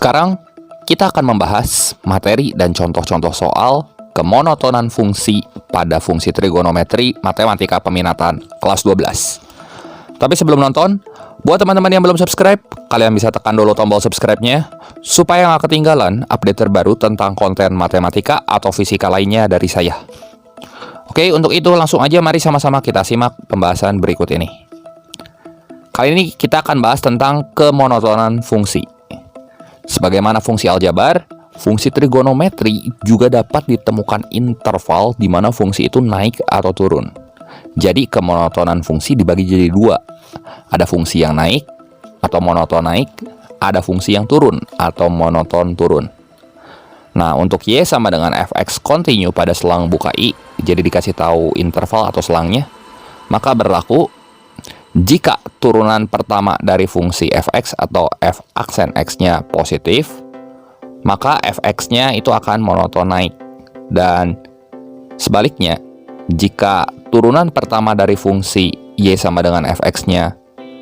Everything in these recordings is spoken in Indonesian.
Sekarang kita akan membahas materi dan contoh-contoh soal kemonotonan fungsi pada fungsi trigonometri matematika peminatan kelas 12. Tapi sebelum nonton, buat teman-teman yang belum subscribe, kalian bisa tekan dulu tombol subscribe-nya supaya nggak ketinggalan update terbaru tentang konten matematika atau fisika lainnya dari saya. Oke, untuk itu langsung aja mari sama-sama kita simak pembahasan berikut ini. Kali ini kita akan bahas tentang kemonotonan fungsi. Sebagaimana fungsi aljabar, fungsi trigonometri juga dapat ditemukan interval di mana fungsi itu naik atau turun. Jadi kemonotonan fungsi dibagi jadi dua. Ada fungsi yang naik atau monoton naik, ada fungsi yang turun atau monoton turun. Nah, untuk Y sama dengan fx continue pada selang buka I, jadi dikasih tahu interval atau selangnya, maka berlaku jika turunan pertama dari fungsi fx atau f aksen x-nya positif, maka fx-nya itu akan monoton naik. Dan sebaliknya, jika turunan pertama dari fungsi y sama dengan fx-nya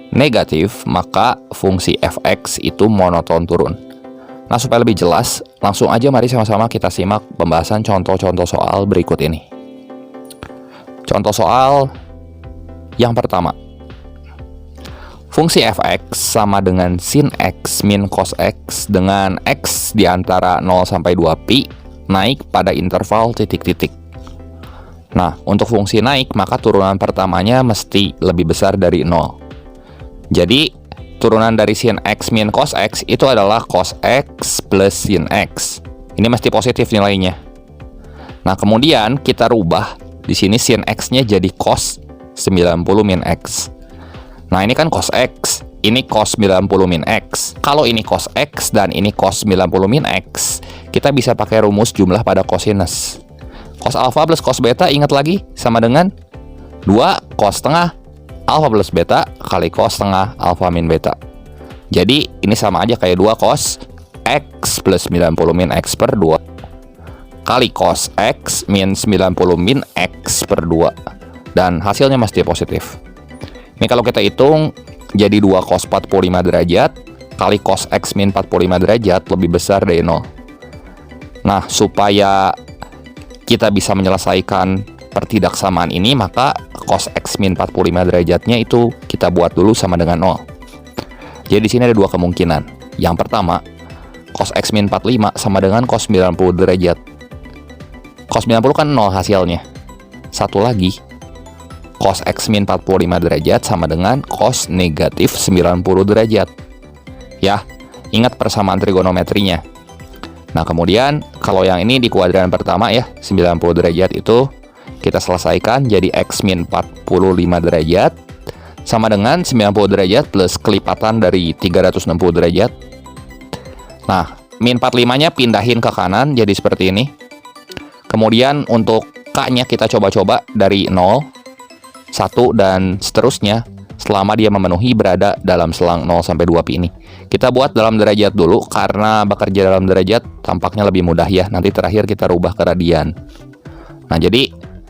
negatif, maka fungsi fx itu monoton turun. Nah, supaya lebih jelas, langsung aja mari sama-sama kita simak pembahasan contoh-contoh soal berikut ini. Contoh soal yang pertama. Fungsi fx sama dengan sin x min cos x dengan x di antara 0 sampai 2pi naik pada interval titik-titik. Nah, untuk fungsi naik, maka turunan pertamanya mesti lebih besar dari 0. Jadi, turunan dari sin x min cos x itu adalah cos x plus sin x. Ini mesti positif nilainya. Nah, kemudian kita rubah di sini sin x-nya jadi cos 90 min x. Nah, ini kan cos x, ini cos 90 min x. Kalau ini cos x dan ini cos 90 min x, kita bisa pakai rumus jumlah pada kosinus. Cos alfa plus cos beta, ingat lagi, sama dengan 2 cos tengah alfa plus beta kali cos tengah alfa min beta. Jadi, ini sama aja kayak 2 cos x plus 90 min x per 2 kali cos x min 90 min x per 2. Dan hasilnya mesti positif. Ini kalau kita hitung, jadi 2 cos 45 derajat kali cos x min 45 derajat lebih besar dari 0. Nah, supaya kita bisa menyelesaikan pertidaksamaan ini, maka cos x min 45 derajatnya itu kita buat dulu sama dengan 0. Jadi di sini ada dua kemungkinan. Yang pertama, cos x min 45 sama dengan cos 90 derajat. Cos 90 kan 0 hasilnya. Satu lagi, cos x min 45 derajat sama dengan cos negatif 90 derajat. Ya, ingat persamaan trigonometrinya. Nah, kemudian kalau yang ini di kuadran pertama ya, 90 derajat itu kita selesaikan jadi x min 45 derajat sama dengan 90 derajat plus kelipatan dari 360 derajat. Nah, min 45-nya pindahin ke kanan jadi seperti ini. Kemudian untuk k-nya kita coba-coba dari 0, 1, dan seterusnya selama dia memenuhi berada dalam selang 0 sampai 2pi ini. Kita buat dalam derajat dulu karena bekerja dalam derajat tampaknya lebih mudah ya. Nanti terakhir kita rubah ke radian. Nah, jadi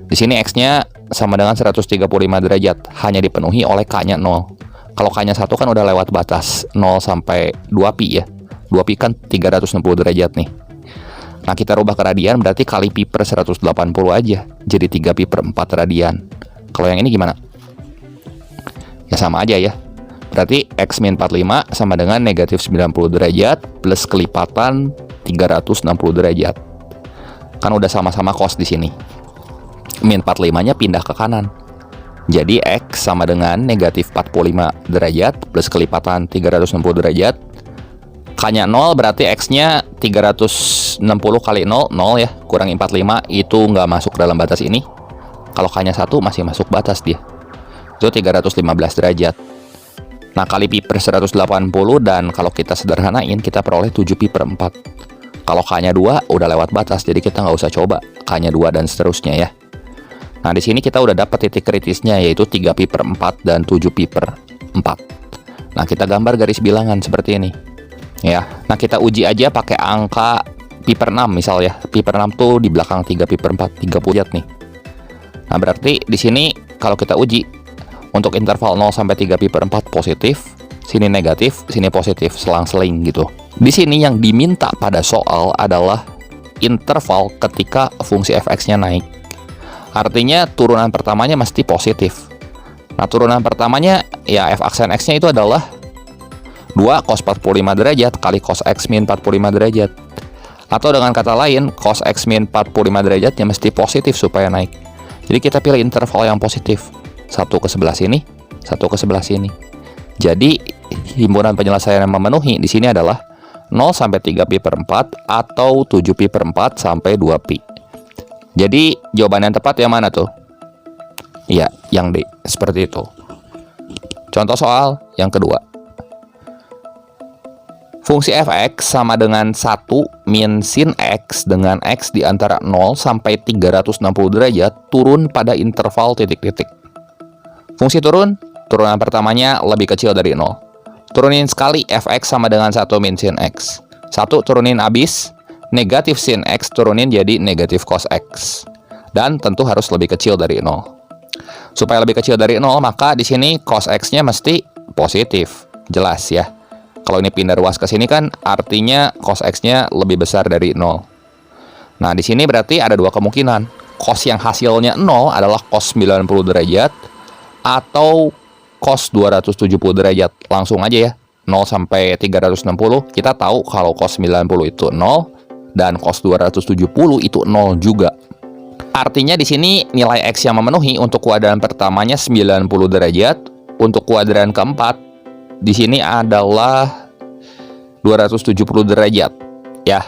di sini x-nya sama dengan 135 derajat, hanya dipenuhi oleh k-nya 0. Kalau k-nya 1 kan udah lewat batas 0 sampai 2pi ya. 2pi kan 360 derajat nih. Nah, kita rubah ke radian berarti kali pi per 180 aja. Jadi 3pi per 4 radian. Kalau yang ini gimana? Ya sama aja ya. Berarti x min 45 sama dengan negatif 90 derajat plus kelipatan 360 derajat. Kan udah sama-sama cos di sini. Min 45-nya pindah ke kanan. Jadi x sama dengan negatif 45 derajat plus kelipatan 360 derajat. K-nya 0 berarti x-nya 360 kali 0, 0 ya. Kurangi 45 itu nggak masuk dalam batas ini. Kalau k-nya 1 masih masuk batas dia. Itu 315 derajat. Nah, kali pi per 180 dan kalau kita sederhanain kita peroleh 7pi per 4. Kalau k-nya 2 udah lewat batas, jadi kita nggak usah coba k-nya 2 dan seterusnya ya. Nah, di sini kita udah dapat titik kritisnya yaitu 3pi per 4 dan 7pi per 4. Nah, kita gambar garis bilangan seperti ini. Ya. Nah, kita uji aja pakai angka pi per 6 misal ya. Pi per 6 tuh di belakang 3pi per 4, 30 derajat nih. Nah, berarti di sini kalau kita uji untuk interval 0 sampai 3pi per 4 positif, sini negatif, sini positif, selang-seling gitu. Di sini yang diminta pada soal adalah interval ketika fungsi fx-nya naik. Artinya turunan pertamanya mesti positif. Nah, turunan pertamanya ya f aksen x-nya itu adalah 2 cos 45 derajat kali cos x min 45 derajat. Atau dengan kata lain, cos x min 45 derajatnya mesti positif supaya naik. Jadi kita pilih interval yang positif. Satu ke sebelah sini, satu ke sebelah sini. Jadi himpunan penyelesaian yang memenuhi di sini adalah 0 sampai 3 pi per 4 atau 7 pi per 4 sampai 2 pi. Jadi jawaban yang tepat yang mana tuh? Iya, yang D. Seperti itu. Contoh soal yang kedua. Fungsi fx sama dengan 1 min sin x dengan x di antara 0 sampai 360 derajat turun pada interval titik-titik. Fungsi turun, turunan pertamanya lebih kecil dari 0. Turunin sekali fx sama dengan 1 min sin x. 1 turunin abis, negatif sin x turunin jadi negatif cos x. Dan tentu harus lebih kecil dari 0. Supaya lebih kecil dari 0, maka di sini cos x-nya mesti positif. Jelas ya. Kalau ini pindah ruas ke sini kan artinya cos x-nya lebih besar dari 0. Nah, di sini berarti ada dua kemungkinan. Cos yang hasilnya 0 adalah cos 90 derajat atau cos 270 derajat. Langsung aja ya. 0 sampai 360 kita tahu kalau cos 90 itu 0 dan cos 270 itu 0 juga. Artinya di sini nilai x yang memenuhi untuk kuadran pertamanya 90 derajat, untuk kuadran keempat di sini adalah 270 derajat ya.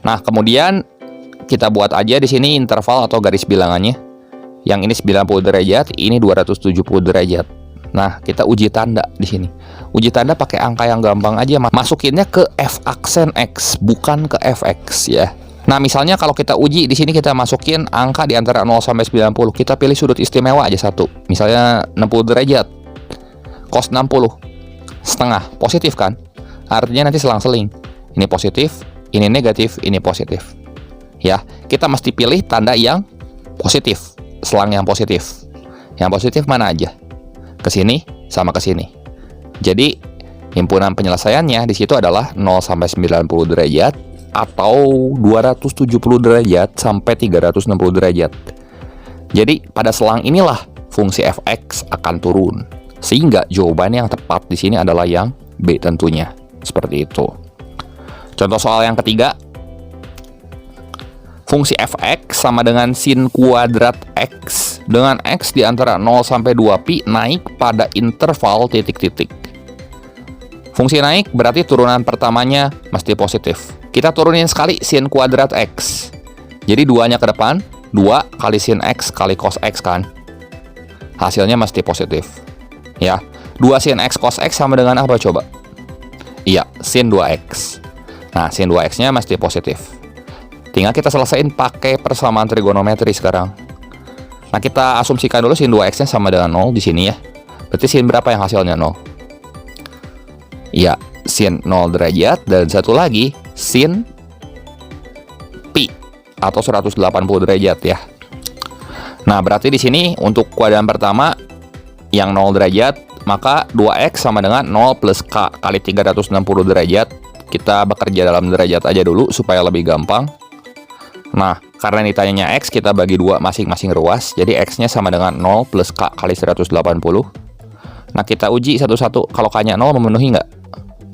Nah, kemudian kita buat aja di sini interval atau garis bilangannya. Yang ini 90 derajat, ini 270 derajat. Nah, kita uji tanda di sini. Uji tanda pakai angka yang gampang aja, masukinnya ke f aksen x, bukan ke fx ya. Nah, misalnya kalau kita uji di sini kita masukin angka di antara 0 sampai 90. Kita pilih sudut istimewa aja satu. Misalnya 60 derajat. Cos 60 setengah, positif kan? Artinya nanti selang-seling. Ini positif, ini negatif, ini positif. Ya, kita mesti pilih tanda yang positif, selang yang positif. Yang positif mana aja? Ke sini sama ke sini. Jadi, himpunan penyelesaiannya di situ adalah 0 sampai 90 derajat atau 270 derajat sampai 360 derajat. Jadi, pada selang inilah fungsi fx akan turun. Sehingga jawaban yang tepat di sini adalah yang B tentunya. Seperti itu. Contoh soal yang ketiga. Fungsi fx sama dengan sin kuadrat x dengan x di antara 0 sampai 2 pi naik pada interval titik-titik. Fungsi naik berarti turunan pertamanya mesti positif. Kita turunin sekali sin kuadrat x. Jadi 2-nya ke depan, 2 kali sin x kali cos x kan. Hasilnya mesti positif. Ya, 2 sin x cos x sama dengan apa coba? Iya, sin 2x. Nah, sin 2x-nya mesti positif. Tinggal kita selesaiin pakai persamaan trigonometri sekarang. Nah, kita asumsikan dulu sin 2x-nya sama dengan 0 di sini ya. Berarti sin berapa yang hasilnya 0? Iya, sin 0 derajat. Dan satu lagi, sin pi atau 180 derajat ya. Nah, berarti di sini untuk kuadran pertama yang 0 derajat, maka 2x sama dengan 0 plus k kali 360 derajat. Kita bekerja dalam derajat aja dulu supaya lebih gampang. Nah, karena ini tanyanya x, kita bagi 2 masing-masing ruas. Jadi x-nya sama dengan 0 plus k kali 180. Nah, kita uji satu-satu. Kalau k-nya 0 memenuhi nggak?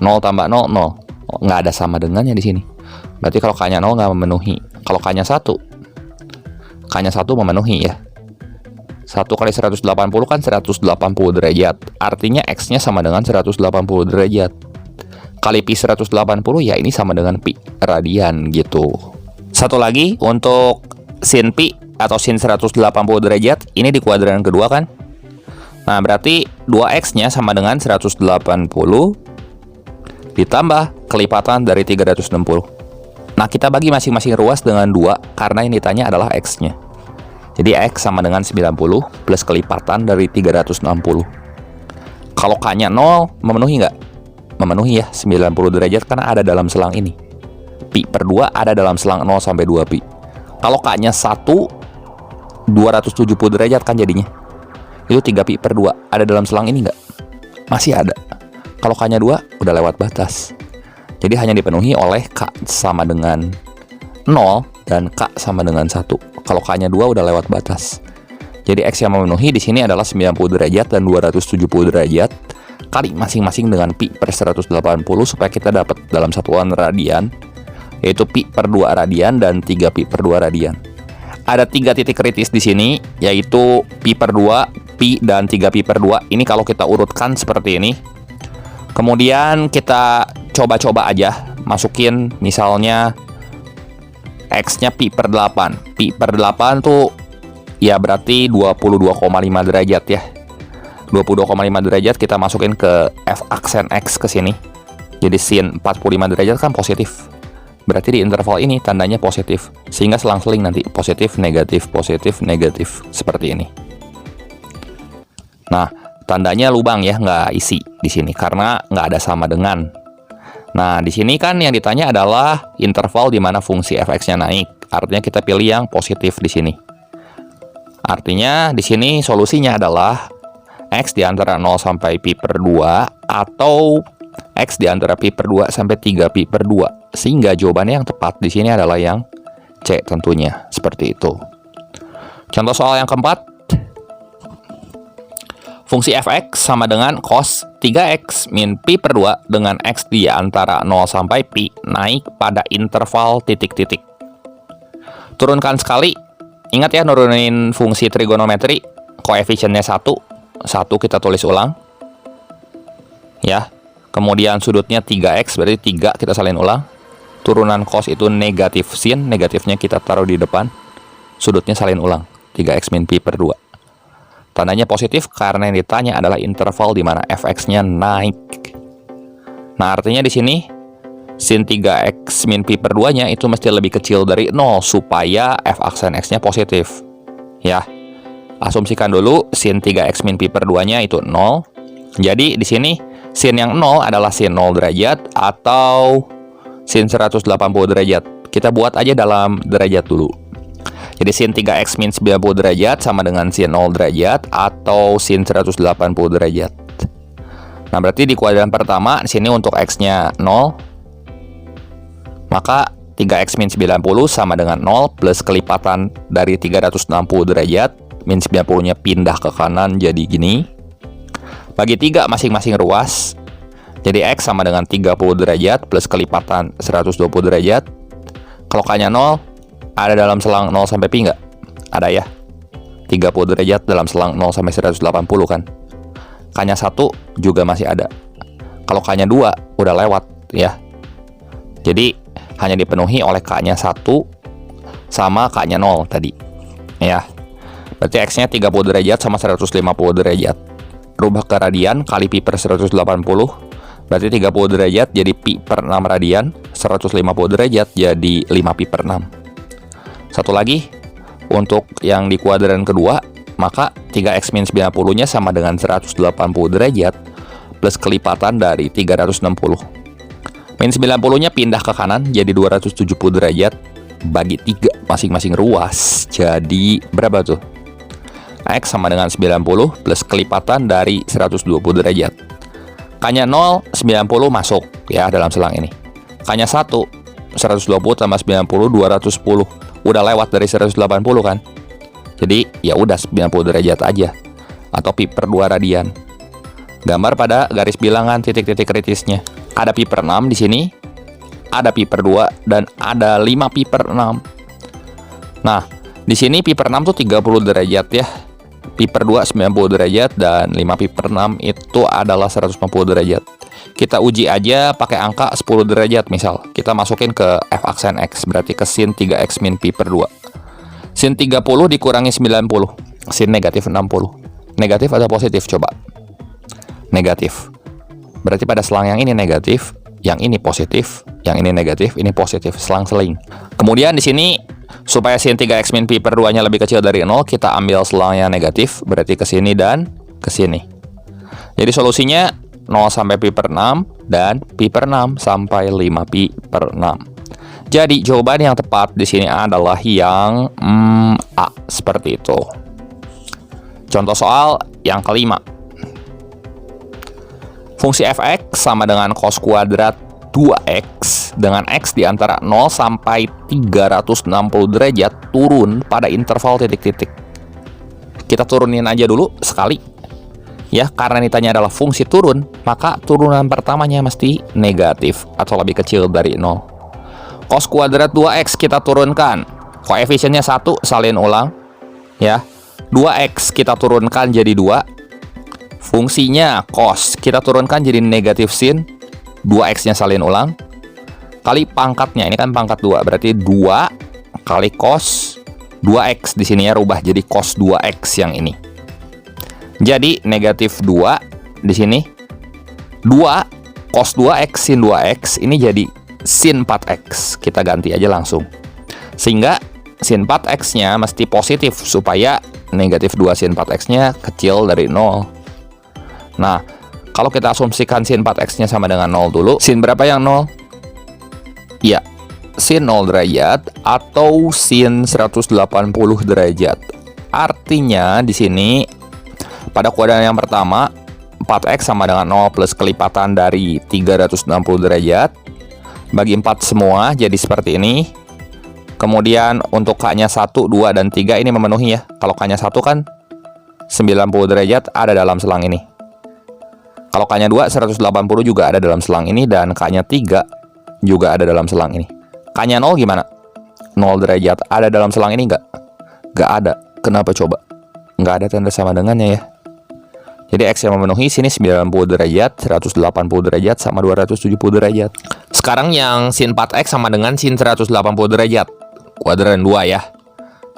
0 tambah 0, 0. Oh, nggak ada sama dengannya di sini. Berarti kalau k-nya 0 nggak memenuhi. Kalau k-nya 1, k-nya 1 memenuhi ya. 1 kali 180 kan 180 derajat. Artinya x-nya sama dengan 180 derajat. Kali pi 180 ya ini sama dengan pi radian gitu. Satu lagi untuk sin pi atau sin 180 derajat. Ini di kuadran kedua kan. Nah, berarti 2x-nya sama dengan 180 ditambah kelipatan dari 360. Nah, kita bagi masing-masing ruas dengan 2 karena yang ditanya adalah x-nya. Jadi x sama dengan 90 plus kelipatan dari 360. Kalau k-nya 0, memenuhi nggak? Memenuhi ya, 90 derajat karena ada dalam selang ini. Pi per 2 ada dalam selang 0 sampai 2 pi. Kalau k-nya 1, 270 derajat kan jadinya. Itu 3 pi per 2. Ada dalam selang ini nggak? Masih ada. Kalau k-nya 2, udah lewat batas. Jadi hanya dipenuhi oleh K sama dengan 0 dan K sama dengan 1. Kalau K-nya 2 udah lewat batas. Jadi X yang memenuhi di sini adalah 90 derajat dan 270 derajat kali masing-masing dengan pi per 180 supaya kita dapat dalam satuan radian, yaitu pi per 2 radian dan 3 pi per 2 radian. Ada 3 titik kritis di sini, yaitu pi per 2, pi, dan 3 pi per 2. Ini kalau kita urutkan seperti ini. Kemudian kita coba-coba aja masukin misalnya X-nya pi per 8. Pi per 8 tuh ya berarti 22,5 derajat ya. 22,5 derajat kita masukin ke F aksen X ke sini. Jadi sin 45 derajat kan positif. Berarti di interval ini tandanya positif. Sehingga selang-seling nanti positif, negatif, seperti ini. Nah, tandanya lubang ya, nggak isi di sini karena nggak ada sama dengan. Nah, di sini kan yang ditanya adalah interval di mana fungsi fx-nya naik. Artinya kita pilih yang positif di sini. Artinya di sini solusinya adalah X di antara 0 sampai pi per 2 atau X di antara pi per 2 sampai 3 pi per 2. Sehingga jawabannya yang tepat di sini adalah yang C tentunya. Seperti itu. Contoh soal yang keempat. Fungsi fx sama dengan cos 3x min pi per 2 dengan X di antara 0 sampai pi naik pada interval titik-titik. Turunkan sekali. Ingat ya, nurunin fungsi trigonometri. Koefisiennya 1 kita tulis ulang. Ya. Kemudian sudutnya 3x, berarti 3 kita salin ulang. Turunan cos itu negatif sin, negatifnya kita taruh di depan. Sudutnya salin ulang, 3x min pi per 2. Tandanya positif karena yang ditanya adalah interval di mana fx-nya naik. Nah, artinya di sini sin 3x min pi per 2-nya itu mesti lebih kecil dari 0 supaya f aksen x-nya positif. Ya. Asumsikan dulu sin 3x min pi per 2-nya itu 0. Jadi di sini sin yang 0 adalah sin 0 derajat atau sin 180 derajat. Kita buat aja dalam derajat dulu. Jadi sin 3x min 90 derajat sama dengan sin 0 derajat atau sin 180 derajat. Nah, berarti di kuadran pertama di sini untuk x-nya 0. Maka 3x min 90 sama dengan 0 plus kelipatan dari 360 derajat. Min 90-nya pindah ke kanan jadi gini. Bagi 3 masing-masing ruas. Jadi X sama dengan 30 derajat plus kelipatan 120 derajat. Kalau K-nya 0, ada dalam selang 0 sampai pi nggak? Ada ya. 30 derajat dalam selang 0 sampai 180 kan. K-nya 1 juga masih ada. Kalau K-nya 2 udah lewat ya. Jadi hanya dipenuhi oleh K-nya 1 sama K-nya 0 tadi. Ya. Berarti X-nya 30 derajat sama 150 derajat. Rubah ke radian kali pi per 180. Berarti 30 derajat jadi pi per 6 radian. 150 derajat jadi 5 pi per 6. Satu lagi. Untuk yang di kuadran kedua, maka 3x min 90-nya sama dengan 180 derajat plus kelipatan dari 360. Min 90-nya pindah ke kanan jadi 270 derajat. Bagi 3 masing-masing ruas. Jadi berapa tuh? X sama dengan 90 plus kelipatan dari 120 derajat. K-nya 0, 90 masuk ya dalam selang ini. K-nya 1, 120 tambah 90, 210. Udah lewat dari 180 kan. Jadi ya udah 90 derajat aja. Atau pi per 2 radian. Gambar pada garis bilangan titik-titik kritisnya. Ada pi per 6 di sini. Ada pi per 2 dan ada 5 pi per 6. Nah, di sini pi per 6 tuh 30 derajat ya. Pi per 2 90 derajat dan 5 pi per 6 itu adalah 150 derajat. Kita uji aja pakai angka 10 derajat misal. Kita masukin ke f aksen X, berarti ke sin 3x min pi per 2. Sin 30 dikurangi 90. Sin negatif 60. Negatif atau positif coba? Negatif. Berarti pada selang yang ini negatif, yang ini positif, yang ini negatif, ini positif, selang-seling. Kemudian di sini supaya sin 3x min pi per 2-nya lebih kecil dari 0, kita ambil selangnya negatif, berarti ke sini dan ke sini. Jadi solusinya 0 sampai pi per 6 dan pi per 6 sampai 5 pi per 6. Jadi jawaban yang tepat di sini adalah yang A, seperti itu. Contoh soal yang kelima. Fungsi fx sama dengan cos kuadrat 2x dengan x di antara 0 sampai 360 derajat turun pada interval titik-titik. Kita turunin aja dulu sekali. Ya, karena ditanya adalah fungsi turun, maka turunan pertamanya mesti negatif atau lebih kecil dari 0. Cos kuadrat 2x kita turunkan. Koefisiennya 1, salin ulang. Ya, 2x kita turunkan jadi 2. Fungsinya cos kita turunkan jadi negatif sin. 2x-nya salin ulang. Kali pangkatnya, ini kan pangkat 2, berarti 2 kali cos 2x. Di sini ya rubah jadi cos 2x yang ini. Jadi negatif 2 di sini. 2 cos 2x sin 2x ini jadi sin 4x. Kita ganti aja langsung. Sehingga sin 4x-nya mesti positif supaya negatif 2 sin 4x-nya kecil dari 0. Nah, kalau kita asumsikan sin 4x-nya sama dengan 0 dulu, sin berapa yang 0? Ya, sin 0 derajat atau sin 180 derajat. Artinya di sini pada kuadran yang pertama 4x sama dengan 0 plus kelipatan dari 360 derajat. Bagi 4 semua jadi seperti ini. Kemudian untuk k-nya 1, 2, dan 3 ini memenuhi ya. Kalau k-nya 1 kan 90 derajat ada dalam selang ini. Kalau k-nya 2, 180 juga ada dalam selang ini. Dan k-nya 3 juga ada dalam selang ini. K-nya 0 gimana? 0 derajat ada dalam selang ini nggak? Nggak ada. Kenapa coba? Nggak ada tanda sama dengannya ya. Jadi X yang memenuhi sini 90 derajat, 180 derajat, sama 270 derajat. Sekarang yang sin 4X sama dengan sin 180 derajat. Kuadran 2 ya.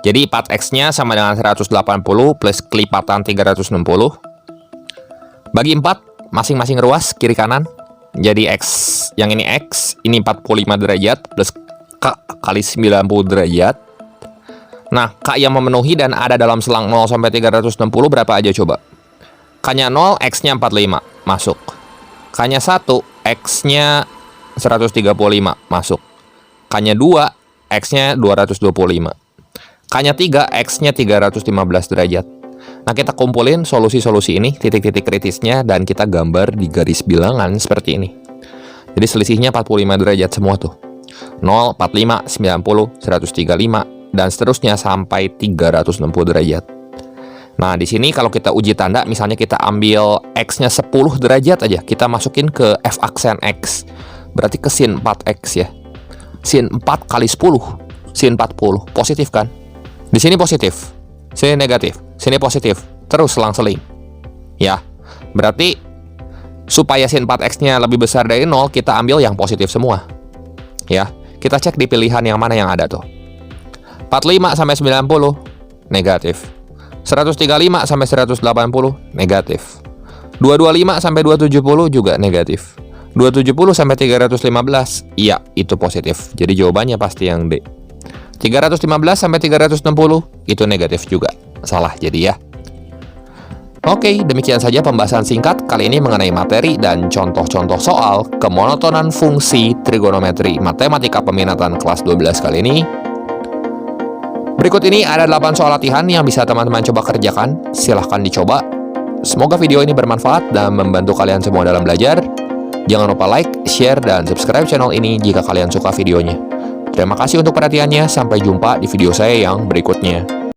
Jadi 4X-nya sama dengan 180 plus kelipatan 360. Bagi 4, masing-masing ruas kiri kanan. Jadi X, yang ini X, ini 45 derajat plus K kali 90 derajat. Nah, K yang memenuhi dan ada dalam selang 0 sampai 360 berapa aja coba? K-nya 0, X-nya 45, masuk. K-nya 1, X-nya 135, masuk. K-nya 2, X-nya 225. K-nya 3, X-nya 315 derajat. Nah, kita kumpulin solusi-solusi ini, titik-titik kritisnya, dan kita gambar di garis bilangan seperti ini. Jadi selisihnya 45 derajat semua tuh. 0, 45, 90, 135, dan seterusnya sampai 360 derajat. Nah, di sini kalau kita uji tanda, misalnya kita ambil X-nya 10 derajat aja, kita masukin ke F aksen X. Berarti ke sin 4X ya. Sin 4 kali 10, sin 40. Positif kan? Di sini positif, sini negatif, sini positif. Terus selang-seling. Ya, berarti supaya sin 4X-nya lebih besar dari 0, kita ambil yang positif semua. Ya, kita cek di pilihan yang mana yang ada tuh. 45 sampai 90, negatif. 135 sampai 180 negatif. 225 sampai 270 juga negatif. 270 sampai 315 iya itu positif. Jadi jawabannya pasti yang D. 315 sampai 360 itu negatif juga. Salah jadi ya. Oke, demikian saja pembahasan singkat kali ini mengenai materi dan contoh-contoh soal kemonotonan fungsi trigonometri matematika peminatan kelas 12 kali ini. Berikut ini ada 8 soal latihan yang bisa teman-teman coba kerjakan. Silahkan dicoba. Semoga video ini bermanfaat dan membantu kalian semua dalam belajar. Jangan lupa like, share, dan subscribe channel ini jika kalian suka videonya. Terima kasih untuk perhatiannya. Sampai jumpa di video saya yang berikutnya.